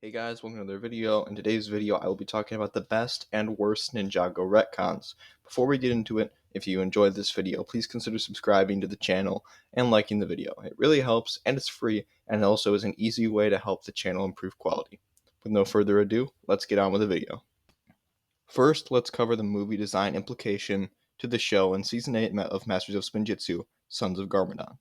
Hey guys, welcome to another video. In today's video, I will be talking about the best and worst Ninjago retcons. Before we get into it, if you enjoyed this video, please consider subscribing to the channel and liking the video. It really helps, and it's free, and also is an easy way to help the channel improve quality. With no further ado, let's get on with the video. First, let's cover the movie design implication to the show in Season 8 of Masters of Spinjitzu, Sons of Garmadon.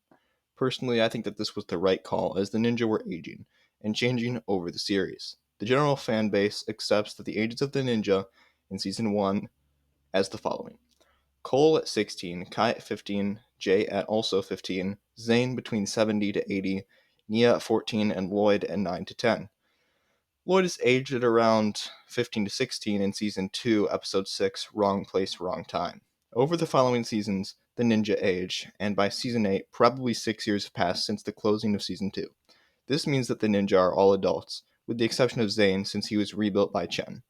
Personally, I think that this was the right call, as the ninja were aging and changing over the series. The general fan base accepts that the ages of the ninja in Season 1 as the following: Cole at 16, Kai at 15, Jay at also 15, Zane between 70 to 80, Nia at 14, and Lloyd at 9 to 10. Lloyd is aged at around 15 to 16 in Season 2, Episode 6, Wrong Place, Wrong Time. Over the following seasons, the ninja age, and by Season 8, probably 6 years have passed since the closing of Season 2. This means that the ninja are all adults, with the exception of Zane since he was rebuilt by Chen.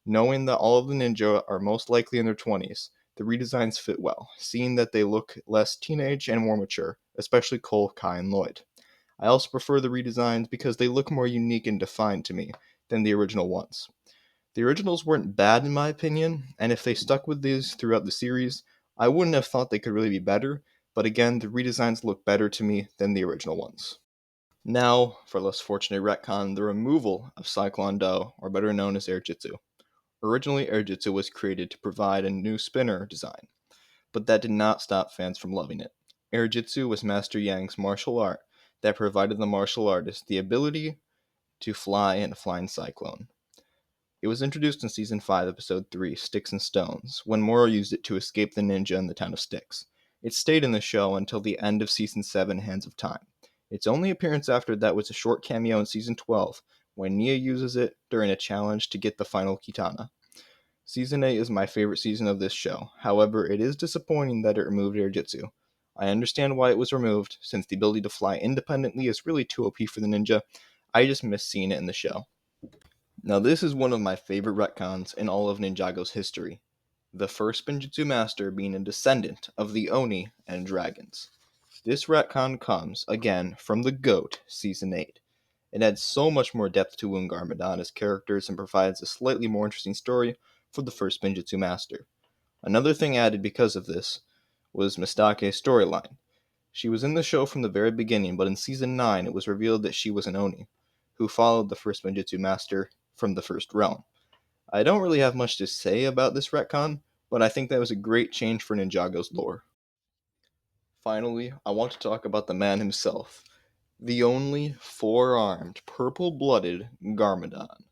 Knowing that all of the ninja are most likely in their 20s, the redesigns fit well, seeing that they look less teenage and more mature, especially Cole, Kai, and Lloyd. I also prefer the redesigns because they look more unique and defined to me than the original ones. The originals weren't bad in my opinion, and if they stuck with these throughout the series, I wouldn't have thought they could really be better, but again, the redesigns look better to me than the original ones. Now, for less fortunate retcon, the removal of Cyclone Do, or better known as Airjitsu. Originally, Airjitsu was created to provide a new spinner design, but that did not stop fans from loving it. Airjitsu was Master Yang's martial art that provided the martial artist the ability to fly in a flying cyclone. It was introduced in Season 5, Episode 3, Sticks and Stones, when Moro used it to escape the ninja in the town of Styx. It stayed in the show until the end of Season 7, Hands of Time. Its only appearance after that was a short cameo in Season 12, when Nia uses it during a challenge to get the final Kitana. Season 8 is my favorite season of this show, however, it is disappointing that it removed Airjitsu. I understand why it was removed, since the ability to fly independently is really too OP for the ninja. I just miss seeing it in the show. Now this is one of my favorite retcons in all of Ninjago's history. The first Spinjitzu master being a descendant of the Oni and dragons. This retcon comes, again, from the GOAT, Season 8. It adds so much more depth to Garmadon as characters and provides a slightly more interesting story for the first Spinjitzu master. Another thing added because of this was Mistake's storyline. She was in the show from the very beginning, but in Season 9 it was revealed that she was an Oni, who followed the first Spinjitzu master from the first realm. I don't really have much to say about this retcon, but I think that was a great change for Ninjago's lore. Finally, I want to talk about the man himself, the only four-armed, purple-blooded Garmadon.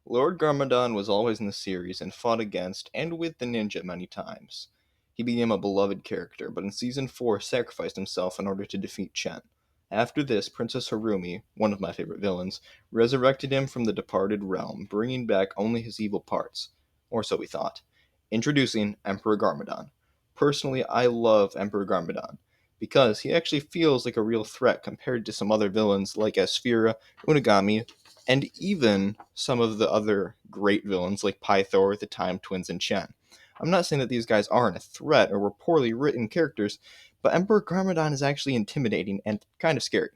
Lord Garmadon was always in the series and fought against and with the ninja many times. He became a beloved character, but in Season 4 sacrificed himself in order to defeat Chen. After this, Princess Harumi, one of my favorite villains, resurrected him from the departed realm, bringing back only his evil parts. Or so we thought. Introducing Emperor Garmadon. Personally, I love Emperor Garmadon, because he actually feels like a real threat compared to some other villains like Asphira, Unagami, and even some of the other great villains like Pythor, the Time Twins, and Chen. I'm not saying that these guys aren't a threat or were poorly written characters, but Emperor Garmadon is actually intimidating and kind of scary.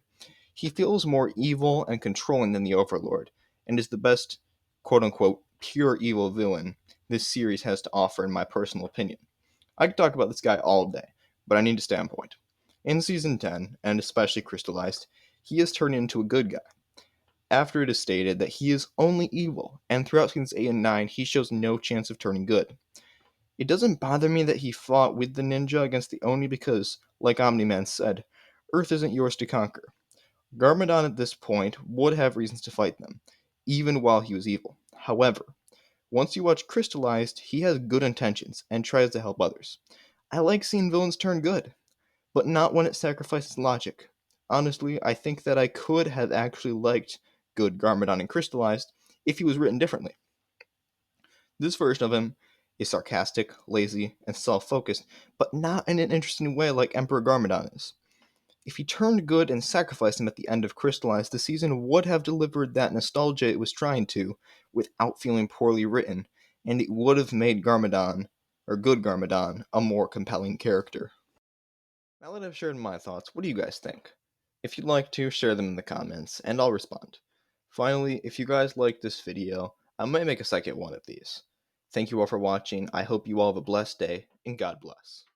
He feels more evil and controlling than the Overlord, and is the best quote-unquote pure evil villain this series has to offer in my personal opinion. I could talk about this guy all day, but I need to stay on point. In Season 10, and especially Crystallized, he is turned into a good guy, after it is stated that he is only evil, and throughout Seasons 8 and 9 he shows no chance of turning good. It doesn't bother me that he fought with the ninja against the Oni because, like Omni-Man said, Earth isn't yours to conquer. Garmadon at this point would have reasons to fight them, even while he was evil. However, once you watch Crystallized, he has good intentions and tries to help others. I like seeing villains turn good, but not when it sacrifices logic. Honestly, I think that I could have actually liked good Garmadon and Crystallized if he was written differently. This version of him is sarcastic, lazy, and self-focused, but not in an interesting way like Emperor Garmadon is. If he turned good and sacrificed him at the end of Crystallized, the season would have delivered that nostalgia it was trying to, without feeling poorly written, and it would have made Garmadon, or good Garmadon, a more compelling character. Now that I've shared my thoughts, what do you guys think? If you'd like to, share them in the comments, and I'll respond. Finally, if you guys like this video, I might make a second one of these. Thank you all for watching. I hope you all have a blessed day, and God bless.